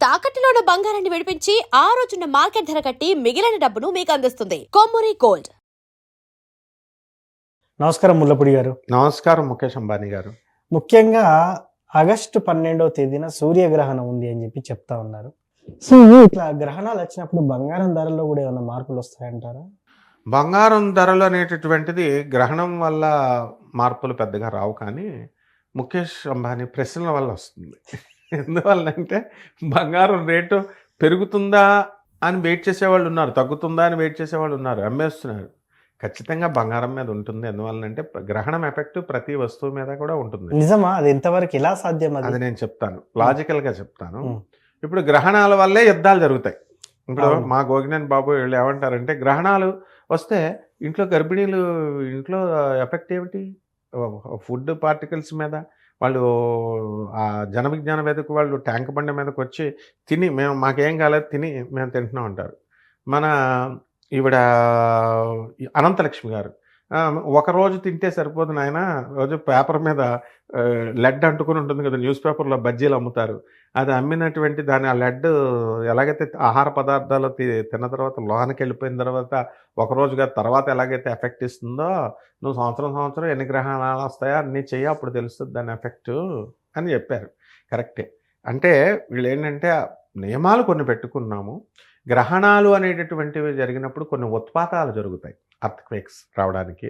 తాకట్టులో ఉన్న బంగారాన్ని విడిపించి ఆ రోజున్న మార్కెట్ ధర కట్టి మిగిలిన డబ్బును మీకు అందిస్తుంది కొమ్మూరి గోల్డ్. నమస్కారం ముల్లపూడి గారు. నమస్కారం ముఖేష్ అంబానీ గారు. ముఖ్యంగా ఆగస్టు 12వ తేదీన సూర్యగ్రహణం ఉంది అని చెప్పి చెప్తా ఉన్నారు. సో ఇట్లా గ్రహణాలు వచ్చినప్పుడు బంగారం ధరలో కూడా ఏమైనా మార్పులు వస్తాయంటారా? బంగారం ధరలు అనేటటువంటిది గ్రహణం వల్ల మార్పులు పెద్దగా రావు, కానీ ముఖేష్ అంబానీ ప్రశ్నల వల్ల వస్తుంది. ఎందువల్లంటే బంగారం రేటు పెరుగుతుందా అని వెయిట్ చేసేవాళ్ళు ఉన్నారు, తగ్గుతుందా అని వెయిట్ చేసేవాళ్ళు ఉన్నారు, అమ్మేస్తున్నారు. ఖచ్చితంగా బంగారం మీద ఉంటుంది. ఎందువల్లంటే గ్రహణం ఎఫెక్ట్ ప్రతి వస్తువు మీద కూడా ఉంటుంది. నిజమా? అది ఎంతవరకు ఎలా సాధ్యం? అది నేను చెప్తాను, లాజికల్గా చెప్తాను. ఇప్పుడు గ్రహణాల వల్లే యుద్ధాలు జరుగుతాయి. ఇప్పుడు మా గోగినేని బాబు వీళ్ళు ఏమంటారంటే, గ్రహణాలు వస్తే ఇంట్లో గర్భిణీలు ఇంట్లో ఎఫెక్ట్ ఏమిటి? ఫుడ్ పార్టికల్స్ మీద వాళ్ళు ఆ జన విజ్ఞాన వేదిక వాళ్ళు ట్యాంక్ బండి మీదకి వచ్చి తిని మాకేం కాలేదు తిని మేము తింటున్నాం అంటారు. మన ఈవిడ అనంతలక్ష్మి గారు ఒక రోజు తింటే సరిపోదు నాయన, రోజు పేపర్ మీద లెడ్ అంటుకుని ఉంటుంది కదా, న్యూస్ పేపర్లో బజ్జీలు అమ్ముతారు, అది అమ్మినటువంటి దాని ఆ లెడ్ ఎలాగైతే ఆహార పదార్థాలు తిన్న తర్వాత లోనికి వెళ్ళిపోయిన తర్వాత ఒకరోజుగా తర్వాత ఎలాగైతే ఎఫెక్ట్ ఇస్తుందో, నువ్వు సంవత్సరం ఎన్ని గ్రహణాలు వస్తాయో అన్నీ చెయ్యి, అప్పుడు తెలుస్తుంది దాని ఎఫెక్టు అని చెప్పారు. కరెక్టే. అంటే వీళ్ళు ఏంటంటే నియమాలు కొన్ని పెట్టుకున్నాము. గ్రహణాలు అనేటటువంటివి జరిగినప్పుడు కొన్ని ఉత్పాతాలు జరుగుతాయి. అర్త్క్వేక్స్ రావడానికి,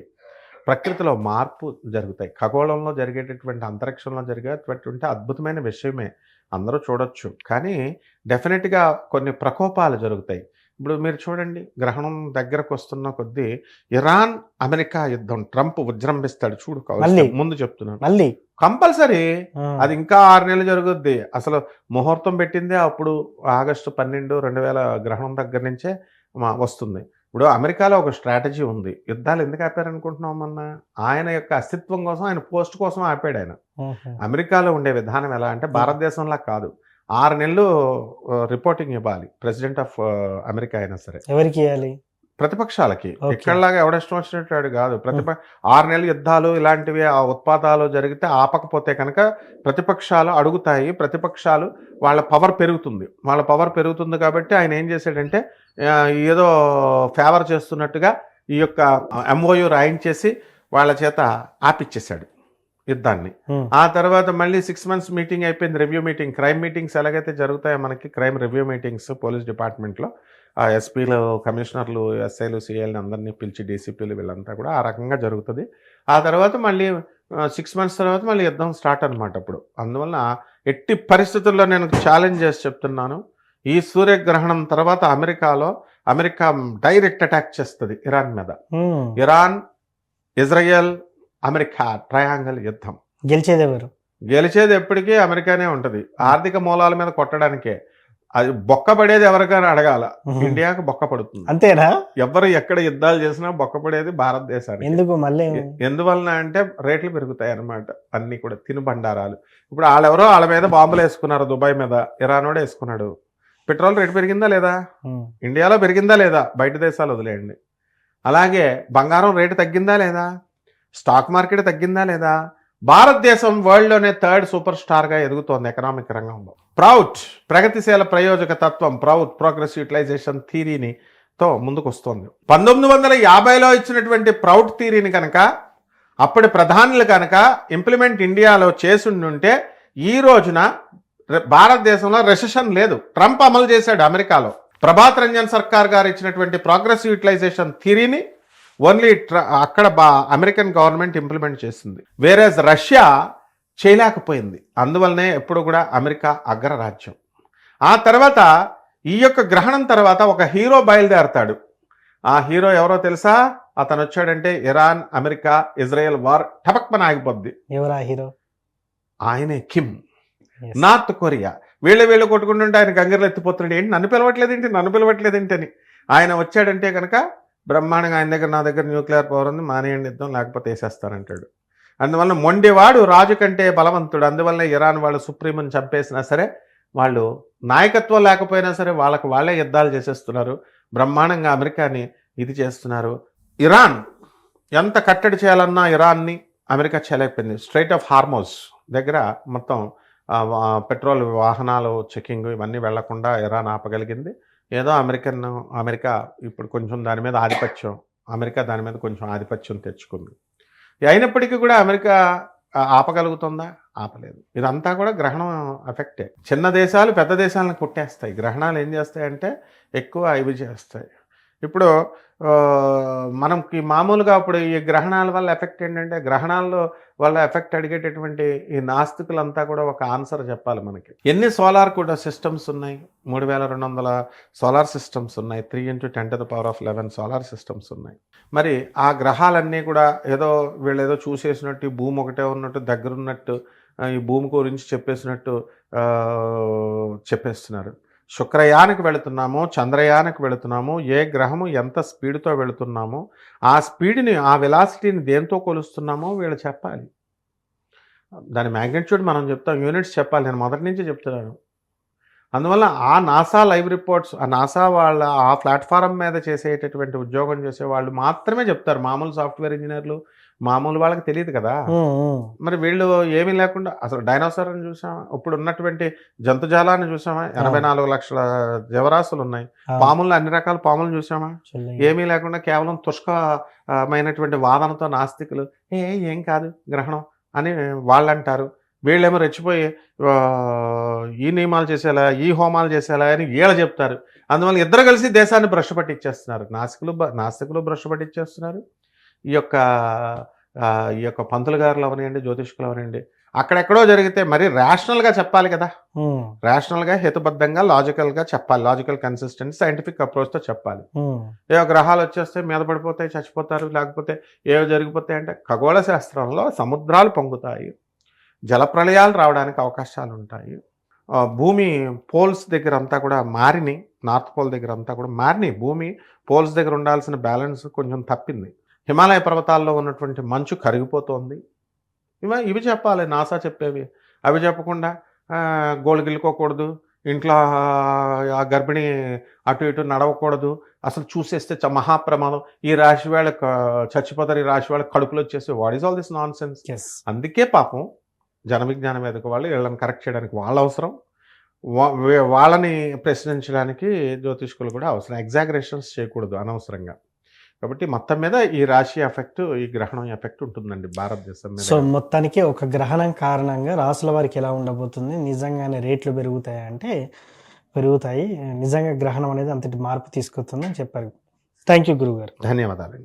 ప్రకృతిలో మార్పు జరుగుతాయి. ఖగోళంలో జరిగేటటువంటి అంతరిక్షంలో జరిగేటటువంటి అద్భుతమైన విషయమే, అందరూ చూడొచ్చు. కానీ డెఫినెట్గా కొన్ని ప్రకోపాలు జరుగుతాయి. ఇప్పుడు మీరు చూడండి, గ్రహణం దగ్గరకు వస్తున్న కొద్దీ ఇరాన్ అమెరికా యుద్ధం ట్రంప్ విజృంభిస్తాడు చూడు. ముందు చెప్తున్నాను, మళ్ళీ కంపల్సరీ అది ఇంకా 6 నెలలు జరుగుద్ది. అసలు ముహూర్తం పెట్టిందే అప్పుడు ఆగస్టు 12, 2000 గ్రహణం దగ్గర నుంచే వస్తుంది. ఇప్పుడు అమెరికాలో ఒక స్ట్రాటజీ ఉంది. యుద్ధాలు ఎందుకు ఆపారనుకుంటున్నాం? ఆయన యొక్క అస్తిత్వం కోసం, ఆయన పోస్ట్ కోసం ఆపాడు ఆయన. అమెరికాలో ఉండే విధానం ఎలా అంటే భారతదేశంలా కాదు. 6 నెలలు రిపోర్టింగ్ ఇవ్వాలి ప్రెసిడెంట్ ఆఫ్ అమెరికా అయినా సరే. ఎవరికి ఇవ్వాలి? ప్రతిపక్షాలకి. ఇక్కడలాగా ఎవడష్టం వచ్చినట్టు కాదు. 6 నెలలు యుద్ధాలు ఇలాంటివి ఆ ఉత్పాతాలు జరిగితే ఆపకపోతే కనుక ప్రతిపక్షాలు అడుగుతాయి. ప్రతిపక్షాలు వాళ్ళ పవర్ పెరుగుతుంది. వాళ్ళ పవర్ పెరుగుతుంది కాబట్టి ఆయన ఏం చేశాడంటే ఏదో ఫేవర్ చేస్తున్నట్టుగా ఈ యొక్క MOU రాయించేసి వాళ్ళ చేత ఆపిచ్చేశాడు యుద్ధాన్ని. ఆ తర్వాత మళ్ళీ 6 months మీటింగ్ అయిపోయింది, రివ్యూ మీటింగ్. క్రైమ్ మీటింగ్స్ ఎలాగైతే జరుగుతాయో మనకి, క్రైమ్ రివ్యూ మీటింగ్స్ పోలీస్ డిపార్ట్మెంట్లో ఎస్పీలు, కమిషనర్లు, ఎస్ఐలు, సిఐలు అందరినీ పిలిచి, డీసీపీలు వీళ్ళంతా కూడా ఆ రకంగా జరుగుతుంది. ఆ తర్వాత మళ్ళీ 6 months తర్వాత మళ్ళీ యుద్ధం స్టార్ట్ అనమాట అప్పుడు. అందువల్ల ఎట్టి పరిస్థితుల్లో నేను ఛాలెంజ్ చేసి చెప్తున్నాను, ఈ సూర్యగ్రహణం తర్వాత అమెరికా డైరెక్ట్ అటాక్ చేస్తుంది ఇరాన్ మీద. ఇరాన్, ఇజ్రాయెల్, అమెరికా ట్రయాంగిల్ యుద్ధం. గెలిచేది ఎప్పటికీ అమెరికానే ఉంటుంది. ఆర్థిక మూలాల మీద కొట్టడానికే. అది బొక్క పడేది ఎవరికైనా అడగాల, ఇండియాకు బొక్క పడుతుంది. అంతేనా? ఎవరు ఎక్కడ యుద్ధాలు చేసినా బొక్క పడేది భారతదేశానికి. ఎందువలన అంటే రేట్లు పెరుగుతాయి అన్నమాట. అన్ని కూడా తినుబండారాలు. ఇప్పుడు వాళ్ళ మీద బాంబులు వేసుకున్నారు, దుబాయ్ మీద ఇరాన్ కూడా వేసుకున్నాడు. పెట్రోల్ రేటు పెరిగిందా లేదా? ఇండియాలో పెరిగిందా లేదా? బయట దేశాలు వదిలేయండి. అలాగే బంగారం రేటు తగ్గిందా లేదా? స్టాక్ మార్కెట్ తగ్గిందా లేదా? భారతదేశం వరల్డ్లోనే 3rd సూపర్ స్టార్గా ఎదుగుతోంది ఎకనామిక్ రంగంలో. ప్రగతిశీల ప్రయోజక తత్వం, ప్రోగ్రెస్ యూటిలైజేషన్ థీరీతో ముందుకు వస్తుంది. 1950లో ఇచ్చినటువంటి ప్రౌడ్ థీరీని కనుక అప్పటి ప్రధానులు కనుక ఇంప్లిమెంట్ ఇండియాలో చేసుండుంటే ఈ రోజున భారతదేశంలో రెసెషన్ లేదు. ట్రంప్ అమలు చేశాడు అమెరికాలో. ప్రభాత్ రంజన్ సర్కార్ గారు ఇచ్చినటువంటి ప్రోగ్రెస్ యూటిలైజేషన్ థీరీని ఓన్లీ అక్కడ అమెరికన్ గవర్నమెంట్ ఇంప్లిమెంట్ చేసింది. వేరేజ్ రష్యా చేయలేకపోయింది. అందువల్లనే ఎప్పుడు కూడా అమెరికా అగ్రరాజ్యం. ఆ తర్వాత ఈ యొక్క గ్రహణం తర్వాత ఒక హీరో బయలుదేరతాడు. ఆ హీరో ఎవరో తెలుసా? అతను వచ్చాడంటే ఇరాన్, అమెరికా, ఇజ్రాయెల్ వార్ టపక్మన ఆగిపోద్ది. ఎవరా హీరో? ఆయనే కిమ్. North Korea. వీళ్ళు కొట్టుకుంటుంటే ఆయన గంగర్లు ఎత్తిపోతున్నాడు. ఏంటి నన్ను పిలవట్లేదేంటి అని. ఆయన వచ్చాడంటే కనుక బ్రహ్మాండంగా నా దగ్గర న్యూక్లియర్ పవర్ ఉంది, మానేయండి యుద్ధం, లేకపోతే వేసేస్తానంటాడు. అందువల్ల మొండివాడు రాజు కంటే బలవంతుడు. అందువల్ల ఇరాన్ వాళ్ళు సుప్రీంని చంపేసినా సరే, వాళ్ళు నాయకత్వం లేకపోయినా సరే వాళ్ళే యుద్ధాలు చేసేస్తున్నారు. బ్రహ్మాండంగా అమెరికాని ఇది చేస్తున్నారు. ఇరాన్ ఎంత కట్టడి చేయాలన్నా ఇరాన్ని అమెరికా చేయలేకపోయింది. స్ట్రైట్ ఆఫ్ హార్మోజ్ దగ్గర మొత్తం పెట్రోల్ వాహనాలు చెకింగ్ ఇవన్నీ వెళ్లకుండా ఇరాన్ ఆపగలిగింది. ఏదో అమెరికా ఇప్పుడు కొంచెం దాని మీద కొంచెం ఆధిపత్యం తెచ్చుకుంది. అయినప్పటికీ కూడా అమెరికా ఆపగలుగుతుందా? ఆపలేదు. ఇదంతా కూడా గ్రహణం ఎఫెక్టే. చిన్న దేశాలు పెద్ద దేశాలను కొట్టేస్తాయి. గ్రహణాలు ఏం చేస్తాయంటే ఎక్కువ ఇవి చేస్తాయి. ఇప్పుడు మనకి మామూలుగా ఇప్పుడు ఈ గ్రహణాల వల్ల ఎఫెక్ట్ ఏంటంటే, గ్రహణాల్లో వల్ల ఎఫెక్ట్ అడిగేటటువంటి ఈ నాస్తికులంతా కూడా ఒక ఆన్సర్ చెప్పాలి మనకి. ఎన్ని సోలార్ కూడా సిస్టమ్స్ ఉన్నాయి? 3200 సోలార్ సిస్టమ్స్ ఉన్నాయి. 3 × 10⁻11 సోలార్ సిస్టమ్స్ ఉన్నాయి. మరి ఆ గ్రహాలన్నీ కూడా వీళ్ళేదో చూసేసినట్టు, ఈ భూమి ఒకటే ఉన్నట్టు, దగ్గరున్నట్టు, ఈ భూమి గురించి చెప్పేసినట్టు చెప్పేస్తున్నారు. శుక్రయానికి వెళుతున్నాము, చంద్రయానికి వెళుతున్నాము, ఏ గ్రహము ఎంత స్పీడ్తో వెళుతున్నామో ఆ స్పీడ్ని, ఆ వెలాసిటీని దేంతో కొలుస్తున్నామో వీళ్ళు చెప్పాలి. దాని మ్యాగ్నిట్యూడ్ మనం చెప్తాం, యూనిట్స్ చెప్పాలి. నేను మొదటి నుంచి చెప్తున్నాను. అందువల్ల ఆ నాసా లైవ్ రిపోర్ట్స్, ఆ నాసా వాళ్ళ ఆ ప్లాట్ఫారం మీద చేసేటటువంటి ఉద్యోగం చేసే వాళ్ళు మాత్రమే చెప్తారు. మామూలు సాఫ్ట్వేర్ ఇంజనీర్లు, మామూలు వాళ్ళకి తెలియదు కదా. మరి వీళ్ళు ఏమీ లేకుండా అసలు డైనోసార్ని చూసామా? ఇప్పుడు ఉన్నటువంటి జంతుజాలాన్ని చూసామా? 84 లక్షల జీవరాశులు ఉన్నాయి. పాములను, అన్ని రకాల పాములను చూసామా? ఏమీ లేకుండా కేవలం తుష్కమైనటువంటి వాదనతో నాస్తికులు ఏం కాదు గ్రహణం అని వాళ్ళు అంటారు. వీళ్ళేమో రెచ్చిపోయి ఈ నియమాలు చేసేలా, ఈ హోమాలు చేసేలా అని వీళ్ళు చెప్తారు. అందువల్ల ఇద్దరు కలిసి దేశాన్ని భ్రష్టు పట్టించేస్తున్నారు. నాస్తికులు భ్రష్టు పట్టించేస్తున్నారు. ఈ యొక్క పంతులు గారులు అవనండి, జ్యోతిష్కులు అవనండి, అక్కడెక్కడో జరిగితే మరి రేషనల్గా చెప్పాలి కదా. రేషనల్గా, హేతుబద్ధంగా, లాజికల్గా చెప్పాలి. లాజికల్ కన్సిస్టెన్సీ, సైంటిఫిక్ అప్రోచ్తో చెప్పాలి. గ్రహాలు వచ్చేస్తే మీద పడిపోతాయి, చచ్చిపోతారు, లేకపోతే ఏవో జరిగిపోతాయి అంటే ఖగోళ శాస్త్రంలో సముద్రాలు పొంగుతాయి, జలప్రళయాలు రావడానికి అవకాశాలు ఉంటాయి. భూమి పోల్స్ దగ్గర అంతా కూడా మారినాయి. నార్త్ పోల్ దగ్గర అంతా కూడా మారినాయి. భూమి పోల్స్ దగ్గర ఉండాల్సిన బ్యాలెన్స్ కొంచెం తప్పింది. హిమాలయ పర్వతాల్లో ఉన్నటువంటి మంచు కరిగిపోతోంది. ఇవి చెప్పాలి నాసా చెప్పేవి. అవి చెప్పకుండా గోళ్ళు గిల్లుకోకూడదు, ఇంట్లో ఆ గర్భిణి అటు ఇటు నడవకూడదు, అసలు చూసేస్తే మహాప్రమాదం, ఈ రాశి వాళ్ళ చచ్చిపోతారు, ఈ రాశి వాళ్ళ కడుపులో వచ్చేసి, what is all this non sense. అందుకే పాపం జన విజ్ఞానం మీదకి వాళ్ళు వీళ్ళని కరెక్ట్ చేయడానికి వాళ్ళ అవసరం, వాళ్ళని ప్రశ్నించడానికి జ్యోతిష్కులు కూడా అవసరం. ఎగ్జాగరేషన్స్ చేయకూడదు అనవసరంగా. కాబట్టి మొత్తం మీద ఈ రాశి ఎఫెక్ట్, ఈ గ్రహణం ఎఫెక్ట్ ఉంటుందండి భారతదేశం మీద. సో మొత్తానికి ఒక గ్రహణం కారణంగా రాసుల వారికి ఎలా ఉండబోతుంది, నిజంగానే రేట్లు పెరుగుతాయి అంటే పెరుగుతాయి. నిజంగా గ్రహణం అనేది అంతటి మార్పు తీసుకొస్తుందని చెప్పారు. థ్యాంక్ యూ గురుగారు. ధన్యవాదాలండి.